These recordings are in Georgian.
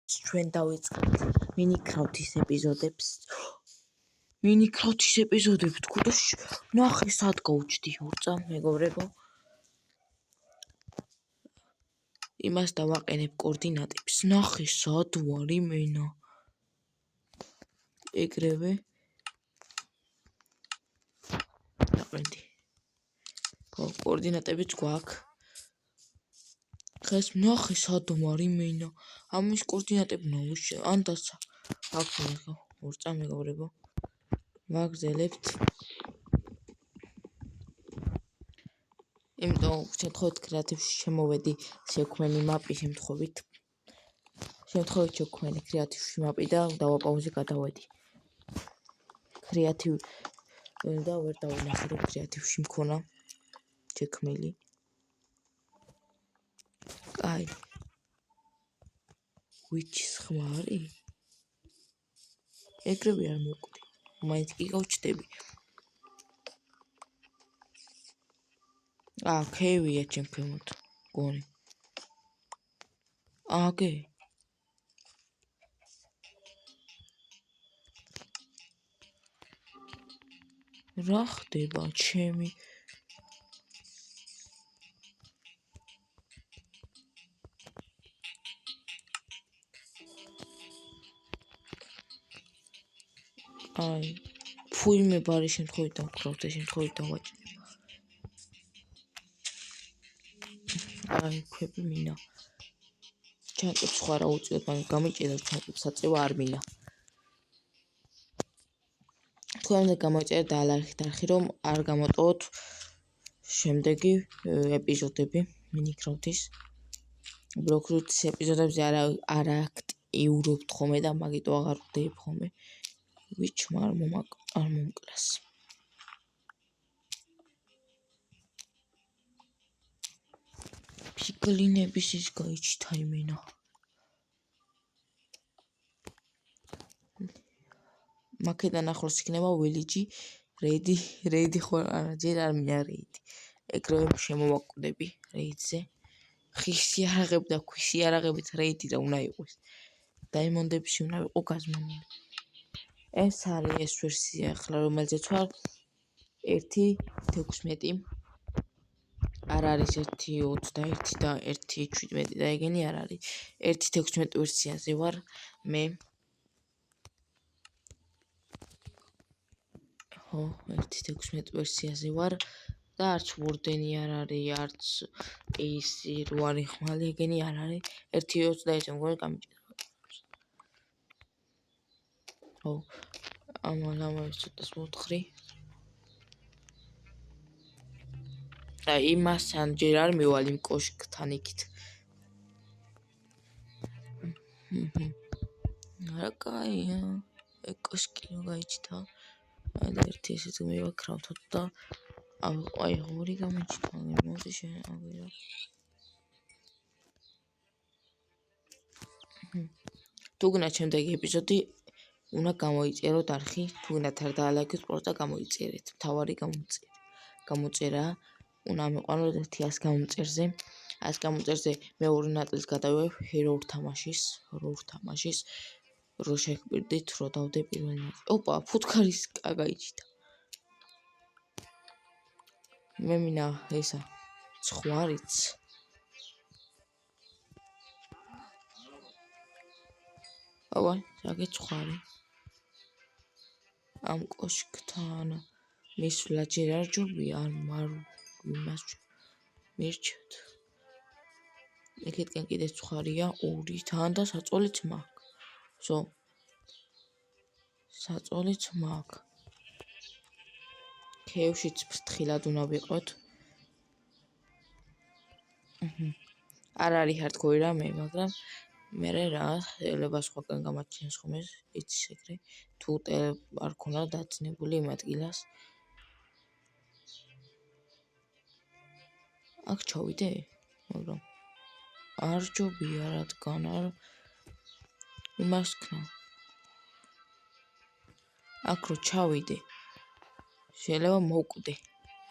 ჩვენ დავიწყებთ მინიკრაფტის ეპიზოდებს. მინიკრაფტის ეპიზოდები თქვა და ნახე სად გავჩდი ურწა მეგობრებო. იმას დავაყენებ კოორდინატებს. ნახე სად ვარ იმენა. ეგრევე დაყენდი. კოორდინატებიც გვაქვს. ხეს ნახე სად ვარ იმენა. ამის კოორდინატები ნაუშე ან დაცა. აქ ურწა მეგობრებო. ვაგზელებთ. იმიტომ შემთხვევით კრეატივში შემოვედი შექმენი მაპის შემთხვევით შექმენი კრეატივში მაპი და დავაპაუზე გადავედი. კრეატივ და ვერ დავინახე რომ კრეატივში მქონა შექმნილი. კაი. ვიჩის ხმარი? ეგრევე არ მოვკვდი. მაინც კი გავჩდები. ქევია ჩემ ქვემოთ. გონი. აგე. რა ხდება ჩემი? აი, ფუიმე ბარი შემთხვევით დავკრავთ და შემთხვევით დავაჭრებ. აი, ქვები მინა. ჩანკებს სხვა რა უწევთ, მაგრამ გამიჭირდა ჩანკებს აწევა არ მინა. თქვენ გამოიწერეთ და ლაიქით არხი რომ არ გამოტოვოთ შემდეგი ეპიზოდები მინიკრაფტის. ბლოკრუთის ეპიზოდებზე არ აქტიურობთ ხოლმე და მაგიტო აღარ ვდებ ხოლმე. ვიჩმა არ მომკლას. ფიგლინების ის გაიჩთა იმენა. მაქედან ახლოს იქნება ვილიჯი, რეიდი ხო არა, ჯერ არ მინდა რეიდი. ეგრევე შემოვაკვდები რეიდზე. ხის იარაღები და ქვის იარაღებით რეიდი რა უნდა იყოს. დაიმონდებში უნდა ვიყო გაზმანული. ეს არის ეს ვერსია ახლა რომელზეც ვარ 1.16 არ არის 1.21 და 1.17 და ეგენი არ არის 1.16 ვერსიაზე ვარ მე 1.16 ვერსიაზე ვარ და არც ვორდენი არ არის არც ის რუარი ხმალი ეგენი არ არის 1.21 მგონი გამიჭირდა ამას ცოტას მოვთხრი და იმასთან ჯერ არ მივალ იმ კოშკთან იქით რა კაია ეგ კოშკი რო გაიჩთა და ერთი ესეც მივაქრავთოთ და აი ორი გამიჩნდა მოდი შეაგერა თუ გინდა შემდეგი ეპიზოდი უნდა გამოიწეროთ არხი თუ გინდა არ დაალაიქოთ პროსტა გამოიწერეთ მთავარი გამოწერა უნდა მიყვანოთ 100 გამოწერზე 100 გამოწერზე მე ორი ნაწილს გადავიღებ ჰეროურ თამაშის რო შეგპირდით რო დავდე პირველ ნაწილს ოპა ფუტკარის გაიჩიდა მე მინა ესა ცხვარიც აბა საგე ცხვარი ამ კოშკთან მისვლა ჯერ არ ჯობია არ იმას მირჩევთ ეკეთკენ კიდე ცხვარია ორი თან და საწოლიც მაქვს საწოლიც მაქვს ქევშიც ფრთხილად უნდა ვიყოთ არ არის ჰარდკორი რამე მაგრამ მე რა შეიძლება სხვაგან გამაჩნიოს ხოლმე იცის ეგრე თუ არ ქონდა დაწნებული იმ ადგილას აქ ჩავიდე მაგრამ არ ჯობია რადგან არ იმას ქნა აქ რო ჩავიდე შეიძლება მოვკვდე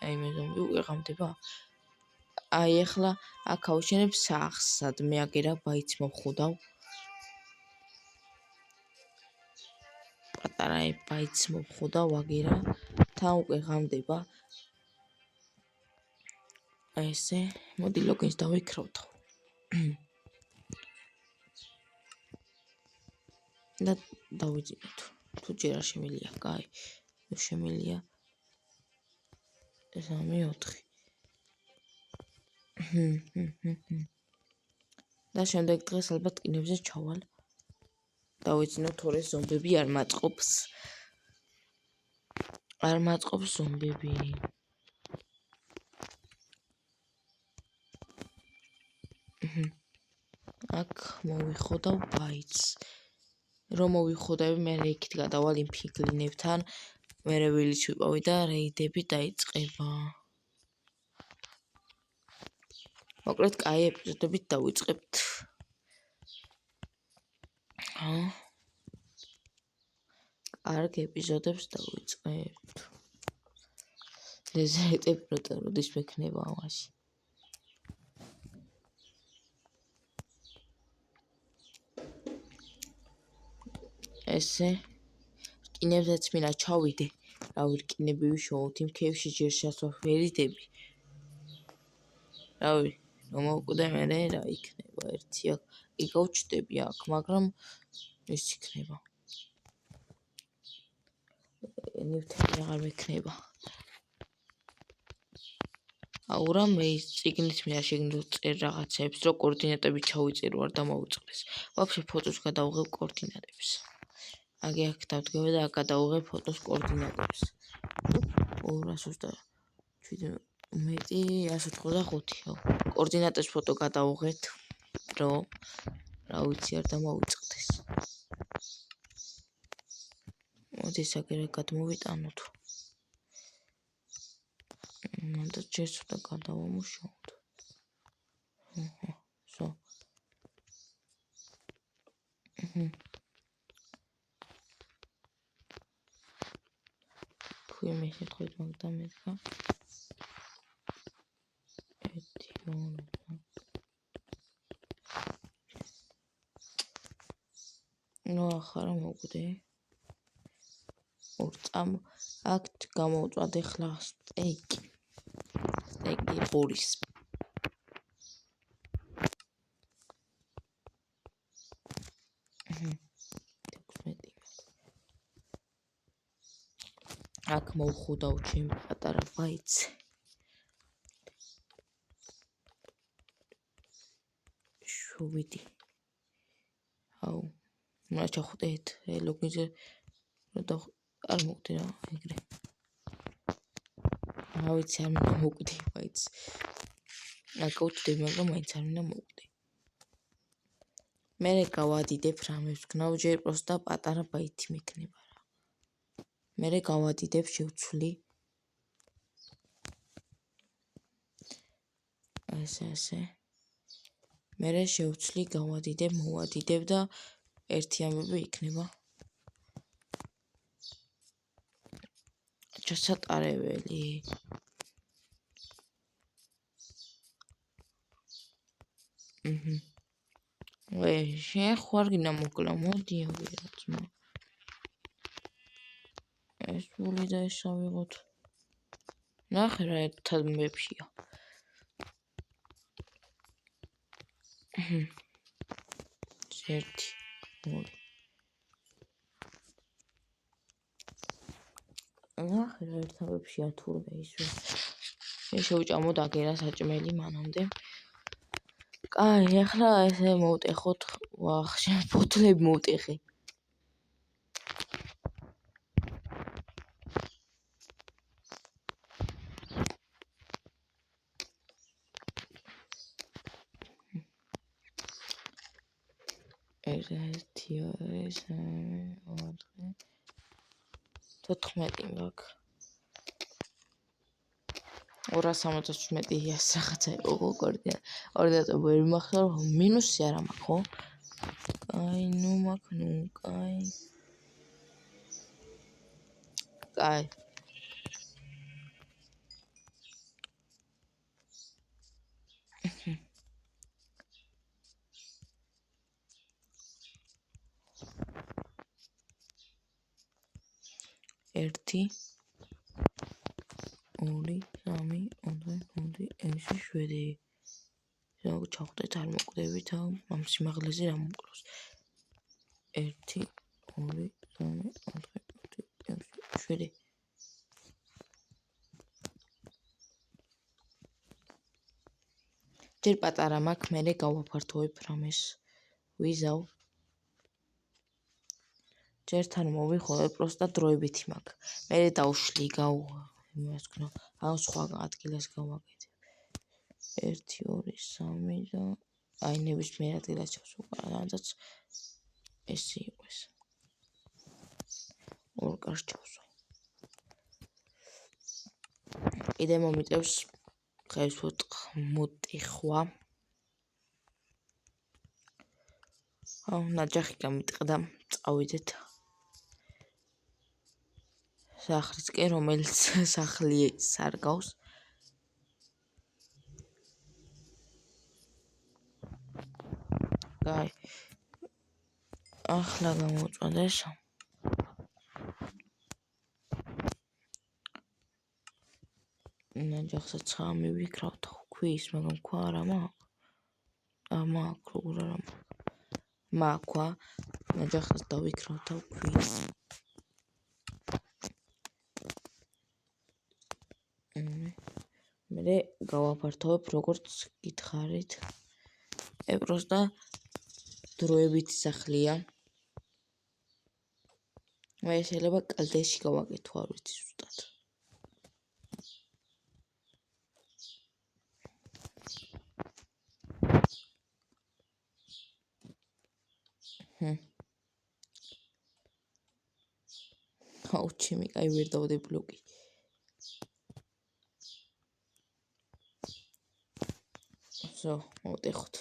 აი მე ზომბი უღამდება აი ახლა აქ ავშენებ სახლს სად მე აგერა ბაიც მოვხუდავ პატარა ბაიტს მოვხოდა ვაგერა თან უკვე ღამდება ესე მოდი ლოგინს დავიქროთ და დავიძინოთ თუ ჯერ არ შემიძლია კაი ნუ შემიძლია 3-4 და შემდეგ დღეს ალბათ კინებზე ჩავალ დავიძინოთ თორე ზომბები არ მაწყობს ზომბები აქ მოვიხოდავ ბაიტს რომ მოვიხოდები მე იქით გადავალ იმ ფიგლინებთან მე ვილიც ვიპოვი და რეიდები დაიწყება მოკლედ კაი ეპიზოდებით დავიწყებთ კარგ ეპიზოდებს დავიწყებთ ლეზერიტები როდის მექნება ამაში ესე რკინებზეც მინდა ჩავიდე რავი რკინები ვიშოვოთ იმ ქეივში ჯერ შესვაფერიდები რავი რომ მოვკვდე მე რა იქნება ერთი აქ იგავჩდები აქ მაგრამ ის იქნება ნივთები აღარ მექნება აურა მე ის წიგნით მინდა შეგნდოთ წერ რაღაცებს რო კოორდინატები ჩავიწერ ვარ და მოუწყდეს ვაფშე ფოტოს გადავიღებ კოორდინატებს აგი აქ დავდგები და აქ გადავიღებ ფოტოს კოორდინატებს 227 მეტი 185 კოორდინატებს ფოტო გადავიღეთ რომ რა ვიცი არ დამოვიწყდეს მოდი საგერა გადმოვიტანოთ და ჯერ ცოტა გადავამუშავოთ სო თუ მე შეთხოვით მაგდა მედგა ნუ ახარა მოვკვდე ორწამ აქ გამოვწვად ახლა სტეიკი ღორის აქ მოვხოდავ ჩემი პატარა ბაიტს შოვიდი აუ უნდა ჩახვდეთ ლოგინზე და არ მოვკვდი რა ეგრე რა ვიცი არ მინდა მოვკვდი ბაიტს აკავჭდები მაგრამ მაინც არ მინდა მოვკვდი მე გავადიდებ რამებს გნავ ჯერ პროსტა პატარა ბაიტი მექნება რა მე გავადიდებ შევცვლი ესე მე შევცვლი გავადიდებ მოვადიდებ და ერთი ამბები იქნება ჩასატარებელი შეხوار გინდა მოკლა მოდი ავიღოთ ეს ვული და ეს ავიღოთ ნახე რა ერთად მეფშია ერთი ორი ნახე რა ერთად მეფშია თურმე ის შევჭამო დაგერა საჭმელი მანამდე კაი ახლა ესე მოვტეხოთ ვახ შენ ფოთლები მოვტეხე ერთი ორი სამი ოთხი 14 მაქვს 277 რაღაცა იყო კოორდინატა ვერ მახსოვ მინუსი არა მაქვს ხო კაი ნუ მაქვს ნუ კაი 1 2 3 4 5 6 7 ზოგ ჩავხდეთ არ მოკვდებით ამ სიმაღლეზე რა მოკლოს 1 2 3 4 5 7 ჯერ პატარა მაქვს მე გავაფართოვებ რამეს ვიზავ ჯერთან მოვიხოლე პროსტა დროებითი მაქვს მე დავშლი იმას ვქნა ან სხვა ადგილას გავაკეთებ 1 2 3 და აი ნებისმიერ ადგილას ჩავსვლა რადგანაც ესე იყოს ორ კარს ჩავსვა კიდე მომიწევს ხევსოთ მოტიხვა ნაჯახი გამიტყდა წავიდეთ სახლისკენ რომელიც სახლი სარგავს აი ახლა გამოწვდეს ნაჯახსაც მივიქრავთ ხვის მაგრამ ქვა არა მაქვს როგორ არა მაქვა ნაჯახსაც დავიქრავთ ხვის მე გავაფართოვებ როგორც გითხარით პროსტა დროებითი სახლია მე შეიძლება კალდეში გავაკეთო არ ვიცი ზუსტად აუჩიმი კაი ვერ დავდე ბლოკი So, მოვტეხოთ.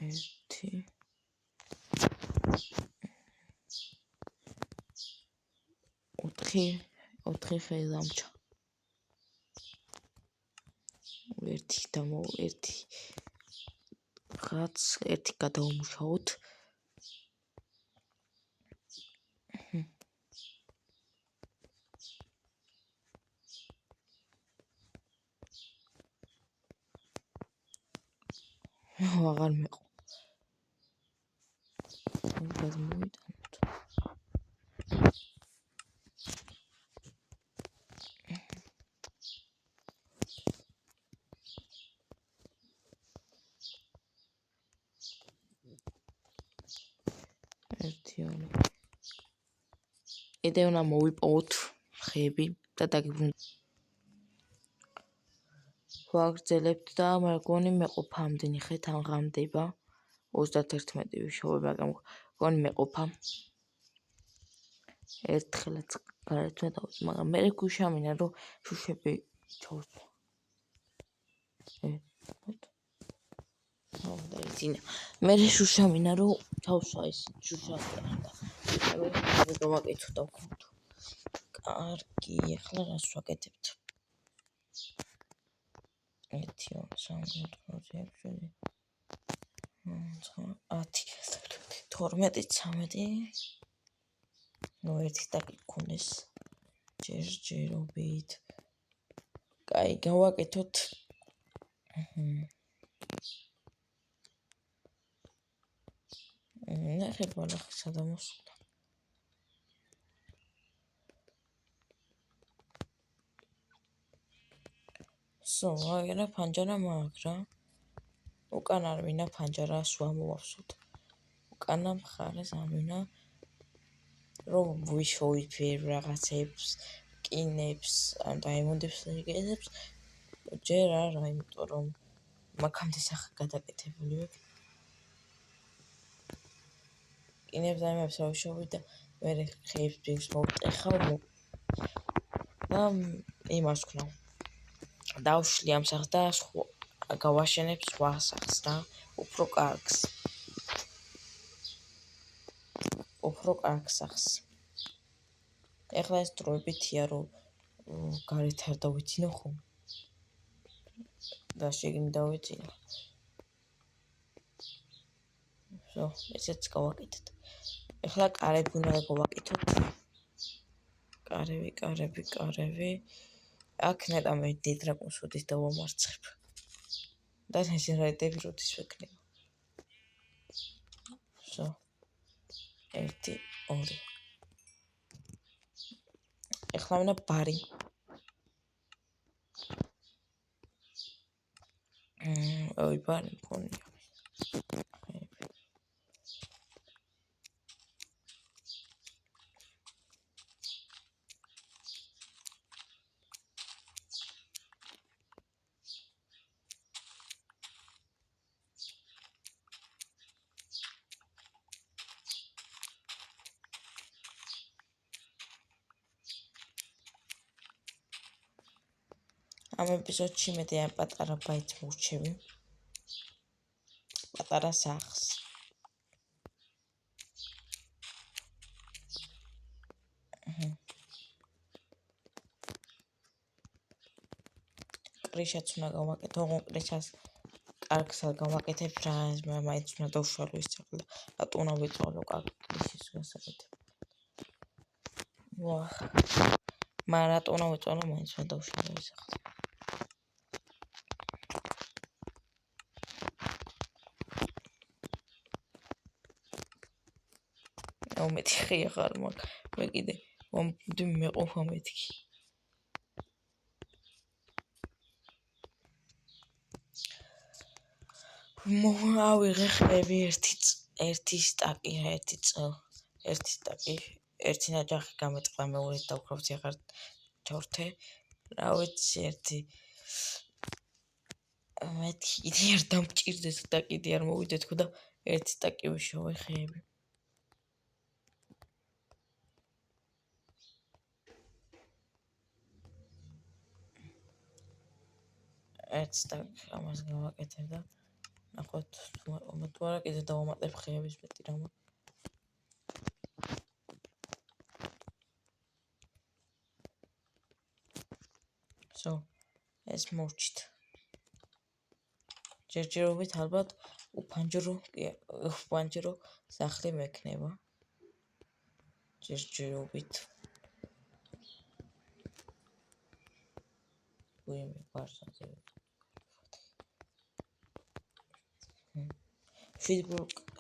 1 4 ხე დამჭა. 1 და 1 რაც 1 გადავმუშაოთ. აღარ მეყო. გადმოვიტანოთ. კიდე უნდა მოვიპოვოთ ხეები და დაგიბრუნდეთ. ვაგრძელებთ და მეგონი მეყოფა ამდენი ხე თან ღამდება 31 ვიშოვე მაგრამ მეგონი მეყოფა ერთხელაც გარეთმე დავწ მაგრამ მე გუშამინა რომ შუშები ჩავსვა მე შუშამინა რომ ჩავსვა ის შუშები და გავაკეთო და ვქონდო კარგი ახლა რას ვაკეთებთ 1 2 3 4 5 6 7 12 ნუ ერთი დაგიქონდეს ჯერჯერობით კაი გავაკეთოთ ნახე ბალახი სადამოსულა აგერა ფანჯარა მაქვს რა უკან არ მინდა ფანჯარას ვამოვავსოთ უკანა მხარეს არ მინდა რომ ვიშოვით რაღაცებს კინებს ან დაიმონდებს ეგეთებს ჯერ არა იმიტომ რომ მაგამდე სახე გადაკეთებული ვექ კინებს დაიმებს ვიშოვით და მე ხეებს მოვტეხავ და იმას ვქნა დავშლი ამ სახს და გავაშენებ სხვა სახს და უფრო კარგს სახს ეხლა ეს დროებითია რომ გარეთ არ დავიცინო ხომ და შეგნი დავიცინა ესეც გავაკეთეთ ეხლა კარები უნდა გავაკეთოთ. კარები. აქ ნეტა მე დიდ დრაკონს ვდის და ვამარცხებ. და ეს რაიდები როდის ვეკნება. So 1 2 ეხლა უნდა ბარი. ოი ბარი მქონია. ამ ეპიზოდში მე ამ პატარა ბაიტს მოვჩები. პატარა სახს. კრიშაც უნდა გავაკეთო, კრიშას კარგსად გავაკეთებ რა, მაინც უნდა დავშალო ის ახლა. რატო უნდა ვიწვალო კარგ კრიშის გასაკეთებ. ვაჰ. მაგრამ რატო უნდა ვიწვალო, მაინც უნდა დავშალო ის ახლა. მეთქი ხარ მაგ მე კიდე მომდი მეყოფა მეთქი მოვავიღე ხები ერთი სტაკი ერთი ნაჯახი გამეწყდა მეორე დავქრობთ ახლა ჩორთე რა ვიცი ერთი მეთქი კიდე არ დამჭირდეს და კიდე არ მოვიდე თქო და ერთი სტაკი ვიშოვე ხეები ერთ სტაკ ამას გავაკეთებ და ნახოთ თუ არა კიდე დავამატებ ხეების მეტი რამ So, ეს მოვჭით. ჯერჯერობით ალბათ უფანჯრო სახლი მექნება. ჯერჯერობით. ვიმე პარსაზე.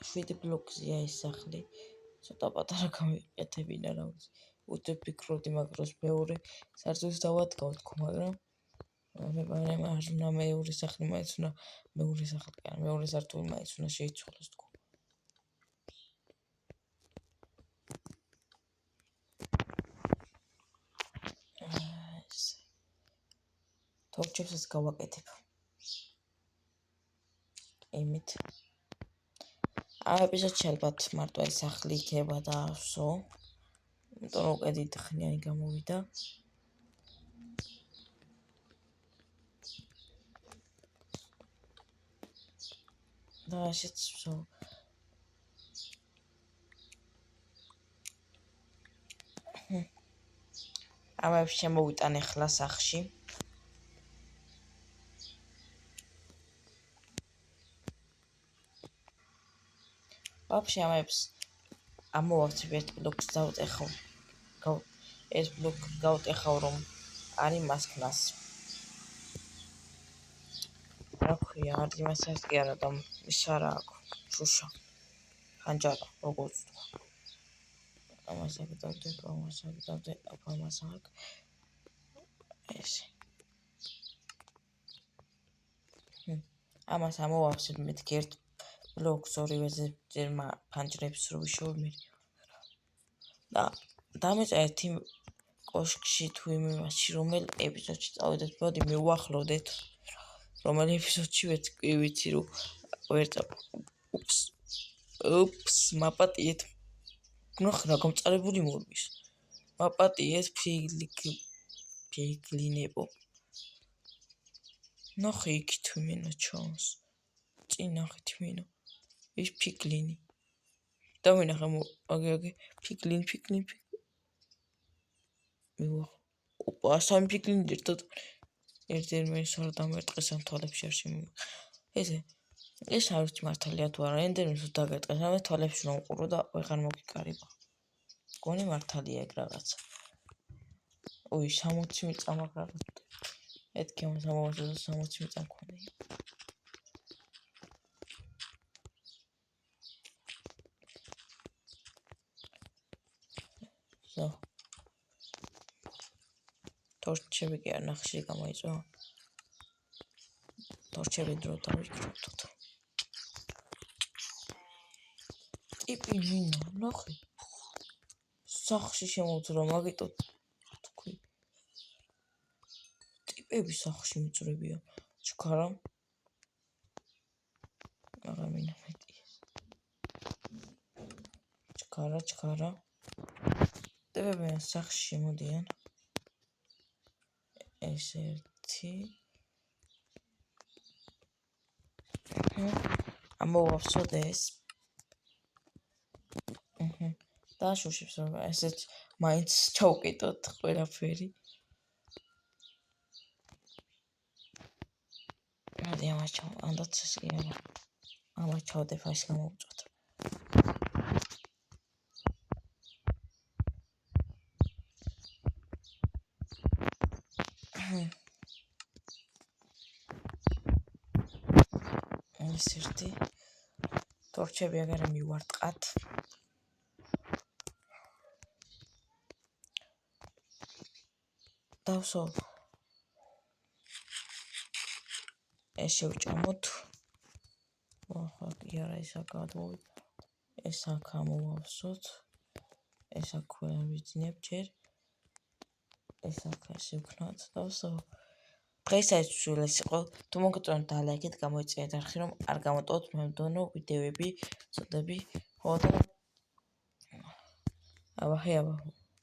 შვიდი ბლოკზეა ეს სახლი. ცოტა პატარა გამიყეთებინა რა ვიცი. უთე ფიქრობდი მაგრამ მეორე სართულს დავადგავ თქო მაგრამ მეორე სახლი მაინც უნდა მეორე სართული მაინც უნდა შეიცვალოს თქო თორჩებსაც გავაკეთებ იმით ამ ეპიზოდში ალბათ მარტო ეს სახლი იქნება და ვსო იმიტომ რომ უკედი ხნიანი გამოვიდა და ასეც ვსო ამებს შემოვიტანე ხლა სახში ვაფშე ამებს ამოვაცებ ერთ ბლოკს დავტეხავ ეს ბლოკ გავტეხავ რომ არის მასკნას რა ქვია არ იმასაც კი არა და ისარა აქ შუშა ხანჯარა როგორც თქვა ამას აკეთავდი ესე ამას ამოვავსებ მეთქი ერთ ბლოკს ორივეზე ჯერმა ფანჯრებს რო ვიშოვებ მე და დამეწა ერთი კოშკში თუ იმაში რომელ ეპიზოდში წავედეთ მოდი მივუახლოვდეთ რომელ ეპიზოდში ვიცი რომ ვერცა უპს მაპატიეთ რა გამწარებული მორბის მაპატიეთ ფიგლინებო ნახე იქ თვინა ჩანს წინ ნახე თვინა ის ფიგლინი დავინახე აგე ფიგლინ ოპა სამ ფიგლინი ერთად ერთ მე სარ დამერტყეს ამ თვალებში არ შემო ესე ეს არ ვიცი მართალია თუ არა, ენდერმის დაგეტყეს, ამას თვალებში რომ უყურო და ვეღარ მოგიკარიბა. გონი მართალია ეგ რაღაცა. ოი, 60 მიწა მაგრამ ეთქი ამ 60 მიწა მქონია. So. თორჩები კი არ ნახში გამოიწვა. თორჩები დრო დავიკროთ. ტიპი მინა, ნახე. სახში შემოვძრო, მაგიტო თქვი. ტიპები სახში მიწრებია. ჩქარა. აღარ მინახეთი. ჩქარა. ტიპები სახში შემოდიან. ეს ერთი. ამოვავსოთ ეს. დაშუშებს რომ ესეც მაინც ჩავკიდოთ ყველაფერი. რადი ამას ჩავ, ანდაც ეს კი არა. ამას ჩავდებ ეს გამოვწოთ. ეს ერთი. თორჩები აგარ მივარტყათ. დავსო ეს შევჭამოთ. ახლა კი არა ეს აკადმოვი. ეს აქ ამოვავსოთ. ეს აქ ვიძინებ ჯერ. ეს აქ ესე ვქნათ. დავსო დღესაც ეს იყო. თუ მოგწონთ და ლაიქით გამოიწვიეთ არხი რომ არ გამოტოვოთ მომდევნო ვიდეოები, წოდები. ხო და აბა